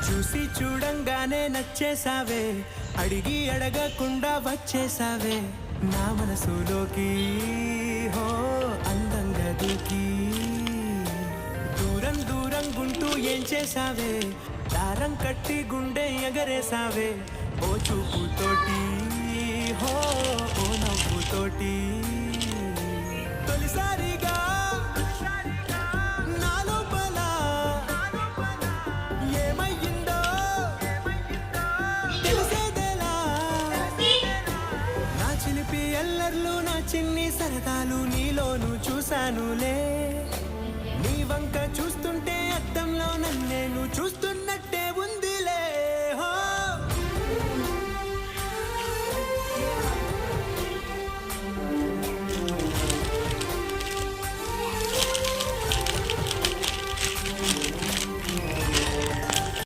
చూసి చూడంగానే నచ్చేసావే, అడిగి అడగకుండా వచ్చేసావే నా మనసులోకి. హో అందంగా దూకి దూరం దూరం గుంటూ ఏం చేసావే, దారం కట్టి గుండె ఎగరేసావే ఓ చూపుతోటి. హో ఓ నవ్వుతోటి తొలిసారిగా నా లోపల ఏమయ్యిందో తెలిసేదేలా. నా చిలిపి ఎల్లర్లు నా చిన్ని సరదాలు నీలోను చూశానులే. నీ వంక చూస్తుంటే అద్దంలో నన్నేను చూస్తూ